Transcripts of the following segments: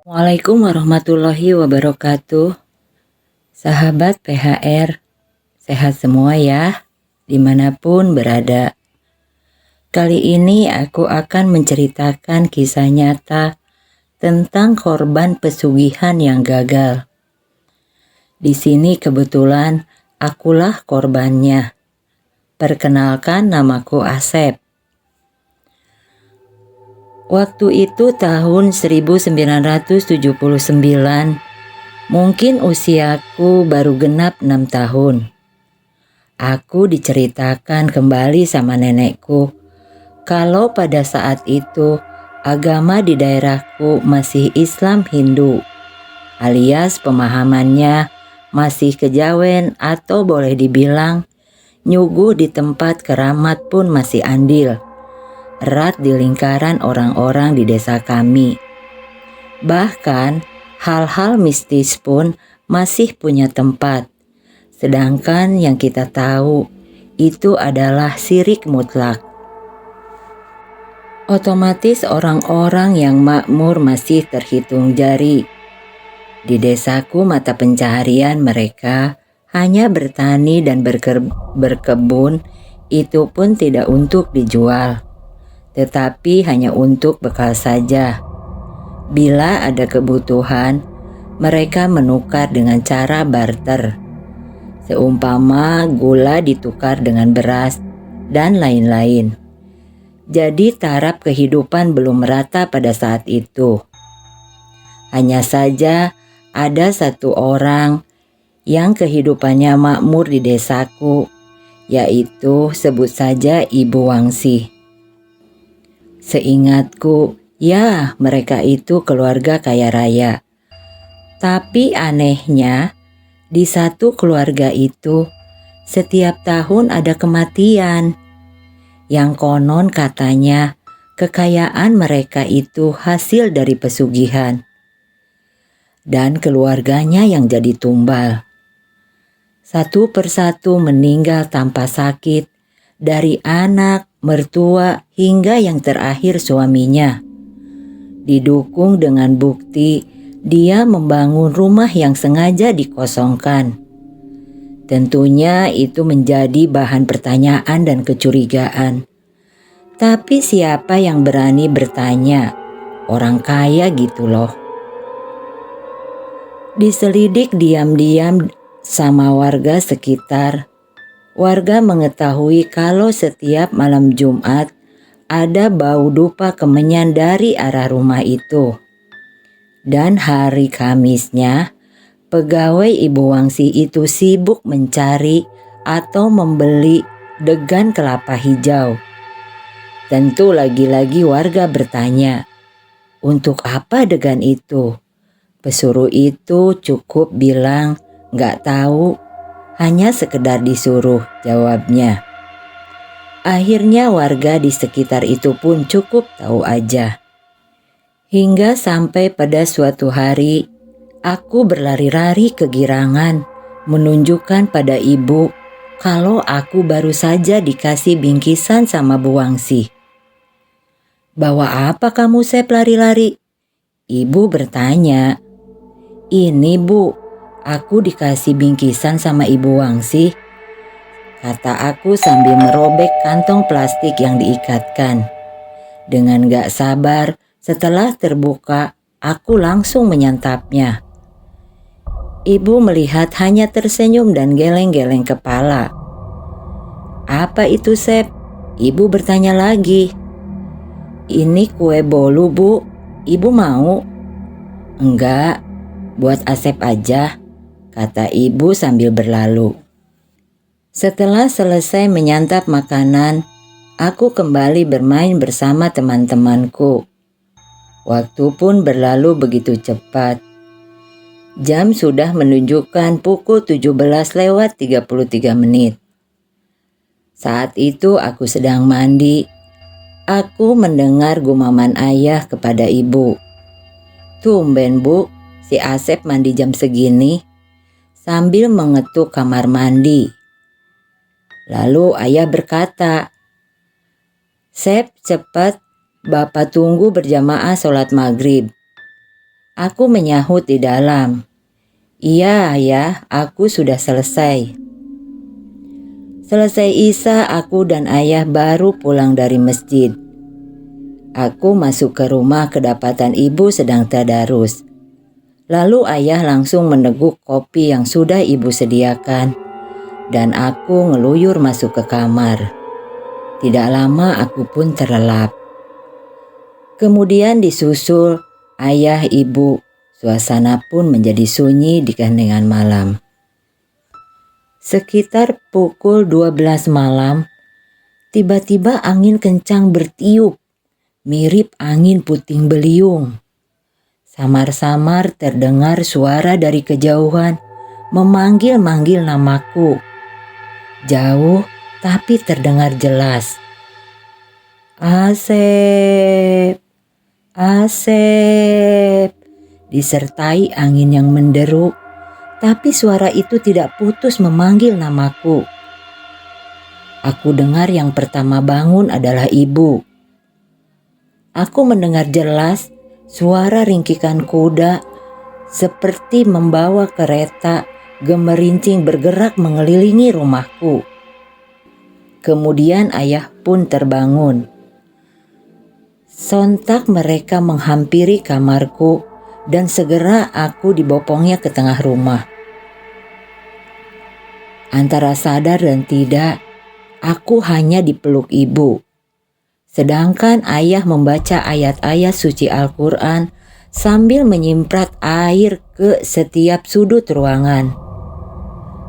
Waalaikumsalam warahmatullahi wabarakatuh. Sahabat PHR, sehat semua ya, dimanapun berada. Kali ini aku akan menceritakan kisah nyata tentang korban pesugihan yang gagal. Di sini kebetulan akulah korbannya. Perkenalkan, namaku Asep. Waktu itu tahun 1979, mungkin usiaku baru genap 6 tahun. Aku diceritakan kembali sama nenekku kalau pada saat itu agama di daerahku masih Islam Hindu, alias pemahamannya masih kejawen atau boleh dibilang nyuguh di tempat keramat pun masih andil. Erat di lingkaran orang-orang di desa kami. Bahkan hal-hal mistis pun masih punya tempat. Sedangkan yang kita tahu itu adalah syirik mutlak. Otomatis orang-orang yang makmur masih terhitung jari. Di desaku mata pencaharian mereka hanya bertani dan berkebun, itu pun tidak untuk dijual, tetapi hanya untuk bekal saja. Bila ada kebutuhan, mereka menukar dengan cara barter. Seumpama gula ditukar dengan beras dan lain-lain. Jadi taraf kehidupan belum merata pada saat itu. Hanya saja ada satu orang yang kehidupannya makmur di desaku, yaitu sebut saja Ibu Wangsi. Seingatku, ya mereka itu keluarga kaya raya. Tapi anehnya, di satu keluarga itu setiap tahun ada kematian. Yang konon katanya kekayaan mereka itu hasil dari pesugihan. Dan keluarganya yang jadi tumbal. Satu persatu meninggal tanpa sakit, dari anak, mertua, hingga yang terakhir suaminya. Didukung dengan bukti dia membangun rumah yang sengaja dikosongkan. Tentunya itu menjadi bahan pertanyaan dan kecurigaan. Tapi siapa yang berani bertanya? Orang kaya gitu loh. Diselidik diam-diam sama warga sekitar. Warga mengetahui kalau setiap malam Jumat ada bau dupa kemenyan dari arah rumah itu. Dan hari Kamisnya, pegawai Ibu Wangsi itu sibuk mencari atau membeli degan kelapa hijau. Tentu lagi-lagi warga bertanya, untuk apa degan itu? Pesuruh itu cukup bilang, "Nggak tahu, hanya sekedar disuruh," jawabnya. Akhirnya warga di sekitar itu pun cukup tahu aja. Hingga sampai pada suatu hari, aku berlari-lari kegirangan menunjukkan pada ibu kalau aku baru saja dikasih bingkisan sama Bu Wangsi. "Bawa apa kamu, Sep, lari-lari?" Ibu bertanya. "Ini Bu, aku dikasih bingkisan sama Ibu Wangsi," kata aku sambil merobek kantong plastik yang diikatkan. Dengan gak sabar, setelah terbuka, aku langsung menyantapnya. Ibu melihat hanya tersenyum dan geleng-geleng kepala. "Apa itu, Sep?" Ibu bertanya lagi. "Ini kue bolu, Bu. Ibu mau?" "Enggak, buat Asep aja," kata ibu sambil berlalu. Setelah selesai menyantap makanan, aku kembali bermain bersama teman-temanku. Waktu pun berlalu begitu cepat. Jam sudah menunjukkan pukul 17:33. Saat itu aku sedang mandi. Aku mendengar gumaman ayah kepada ibu. "Tumben, Bu, si Asep mandi jam segini," sambil mengetuk kamar mandi. Lalu ayah berkata, "Sep, cepat, Bapak tunggu berjamaah sholat maghrib." Aku menyahut di dalam, "Iya ya, aku sudah selesai." Selesai Isya, aku dan ayah baru pulang dari masjid. Aku masuk ke rumah kedapatan ibu sedang tadarus. Lalu ayah langsung meneguk kopi yang sudah ibu sediakan dan aku ngeluyur masuk ke kamar. Tidak lama aku pun terlelap. Kemudian disusul ayah, ibu. Suasana pun menjadi sunyi di keheningan malam. Sekitar pukul 12 malam, tiba-tiba angin kencang bertiup, mirip angin puting beliung. Samar-samar terdengar suara dari kejauhan memanggil-manggil namaku. Jauh tapi terdengar jelas. "Asep, Asep," disertai angin yang menderu, tapi suara itu tidak putus memanggil namaku. Aku dengar yang pertama bangun adalah ibu. Aku mendengar jelas suara ringkikan kuda seperti membawa kereta gemerincing bergerak mengelilingi rumahku. Kemudian ayah pun terbangun. Sontak mereka menghampiri kamarku dan segera aku dibopongnya ke tengah rumah. Antara sadar dan tidak, aku hanya dipeluk ibu. Sedangkan ayah membaca ayat-ayat suci Al-Quran sambil menyimpat air ke setiap sudut ruangan.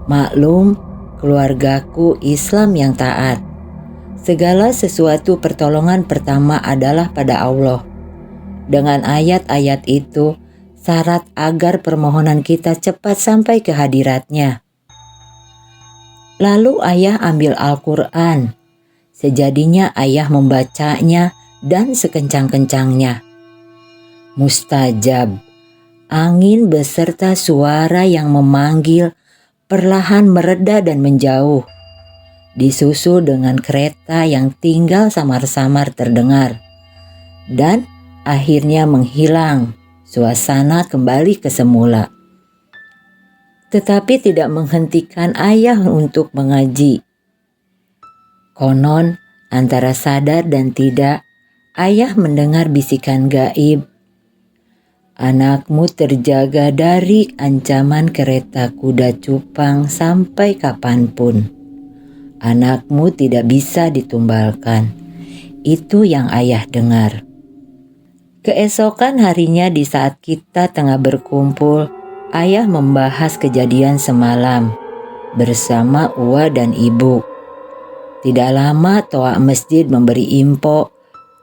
Maklum, keluargaku Islam yang taat. Segala sesuatu pertolongan pertama adalah pada Allah. Dengan ayat-ayat itu, syarat agar permohonan kita cepat sampai ke hadiratnya. Lalu ayah ambil Al-Quran. Sejadinya ayah membacanya dan sekencang-kencangnya. Mustajab, angin beserta suara yang memanggil perlahan mereda dan menjauh. Disusul dengan kereta yang tinggal samar-samar terdengar. Dan akhirnya menghilang, suasana kembali ke semula. Tetapi tidak menghentikan ayah untuk mengaji. Konon antara sadar dan tidak, ayah mendengar bisikan gaib. "Anakmu terjaga dari ancaman kereta kuda cupang sampai kapanpun. Anakmu tidak bisa ditumbalkan." Itu yang ayah dengar. Keesokan harinya di saat kita tengah berkumpul, ayah membahas kejadian semalam bersama Uwa dan ibu. Tidak lama toa masjid memberi info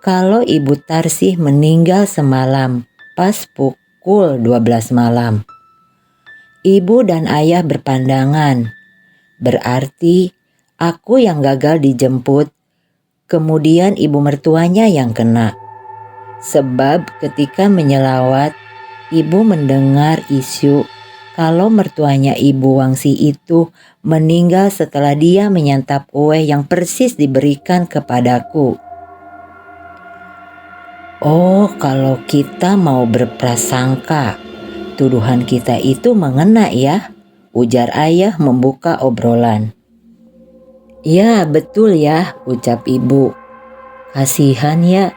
kalau Ibu Tarsih meninggal semalam pas pukul 12 malam. Ibu dan ayah berpandangan, berarti aku yang gagal dijemput, kemudian ibu mertuanya yang kena. Sebab ketika menyelawat, ibu mendengar isu kalau mertuanya Ibu Wangsi itu meninggal setelah dia menyantap kue yang persis diberikan kepadaku. "Oh, kalau kita mau berprasangka, tuduhan kita itu mengena ya," ujar ayah membuka obrolan. "Ya betul ya," ucap ibu. "Kasihan ya,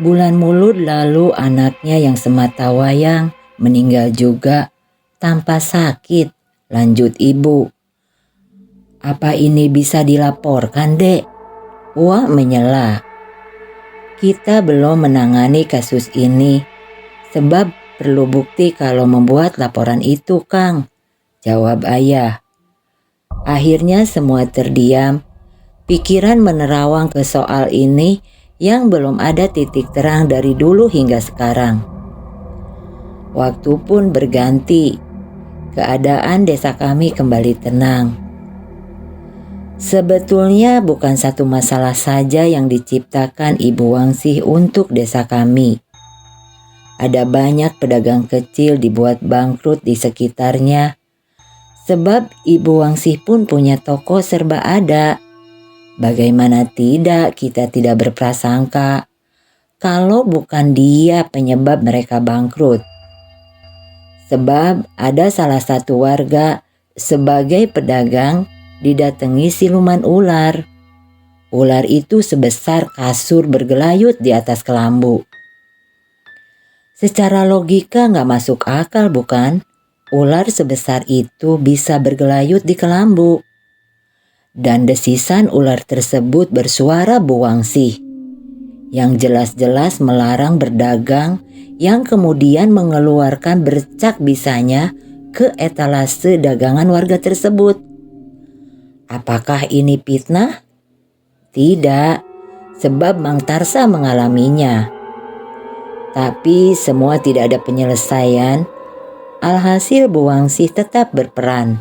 bulan mulut lalu anaknya yang semata wayang meninggal juga tanpa sakit," lanjut ibu. "Apa ini bisa dilaporkan, Dek?" Wah menyela. "Kita belum menangani kasus ini, sebab perlu bukti kalau membuat laporan itu, Kang," jawab ayah. Akhirnya semua terdiam, pikiran menerawang ke soal ini yang belum ada titik terang dari dulu hingga sekarang. Waktu pun berganti, keadaan desa kami kembali tenang. Sebetulnya bukan satu masalah saja yang diciptakan Ibu Wangsih untuk desa kami. Ada banyak pedagang kecil dibuat bangkrut di sekitarnya, sebab Ibu Wangsih pun punya toko serba ada. Bagaimana tidak kita tidak berprasangka kalau bukan dia penyebab mereka bangkrut. Sebab ada salah satu warga sebagai pedagang didatangi siluman ular. Ular itu sebesar kasur bergelayut di atas kelambu. Secara logika gak masuk akal bukan? Ular sebesar itu bisa bergelayut di kelambu. Dan desisan ular tersebut bersuara Buwangsih, yang jelas-jelas melarang berdagang, yang kemudian mengeluarkan bercak bisanya ke etalase dagangan warga tersebut. Apakah ini fitnah? Tidak, sebab Mang Tarsa mengalaminya. Tapi semua tidak ada penyelesaian. Alhasil Buwangsih tetap berperan.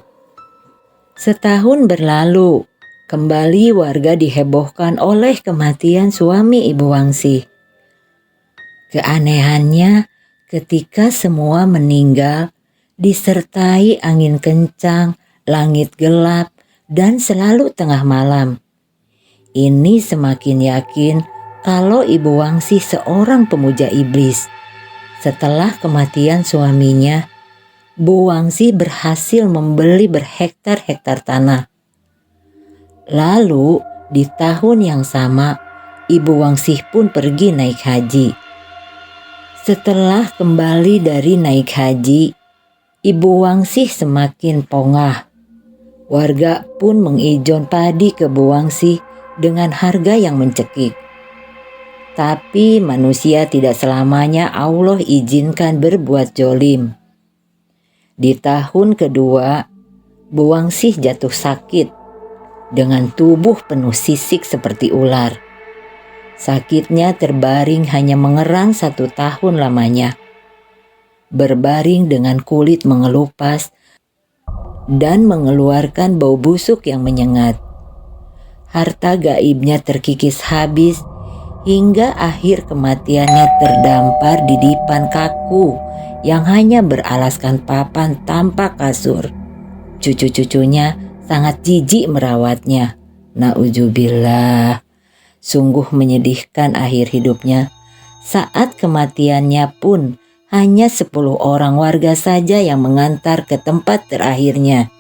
Setahun berlalu, kembali warga dihebohkan oleh kematian suami Ibu Wangsih. Keanehannya, ketika semua meninggal, disertai angin kencang, langit gelap, dan selalu tengah malam. Ini semakin yakin kalau Ibu Wangsih seorang pemuja iblis. Setelah kematian suaminya, Buwangsih berhasil membeli berhektar-hektar tanah. Lalu di tahun yang sama, Ibu Wangsih pun pergi naik haji. Setelah kembali dari naik haji, Ibu Wangsih semakin pongah. Warga pun mengijon padi ke Buwangsih dengan harga yang mencekik. Tapi manusia tidak selamanya Allah izinkan berbuat jolim. Di tahun kedua, Buwangsih jatuh sakit dengan tubuh penuh sisik seperti ular. Sakitnya terbaring hanya mengerang 1 tahun lamanya. Berbaring dengan kulit mengelupas dan mengeluarkan bau busuk yang menyengat. Harta gaibnya terkikis habis hingga akhir kematiannya terdampar di dipan kaku yang hanya beralaskan papan tanpa kasur. Cucu-cucunya sangat jijik merawatnya. Na'udzubillah. Sungguh menyedihkan akhir hidupnya. Saat kematiannya pun hanya 10 orang warga saja yang mengantar ke tempat terakhirnya.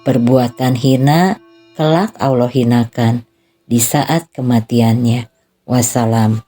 Perbuatan hina kelak Allah hinakan di saat kematiannya. Wassalam.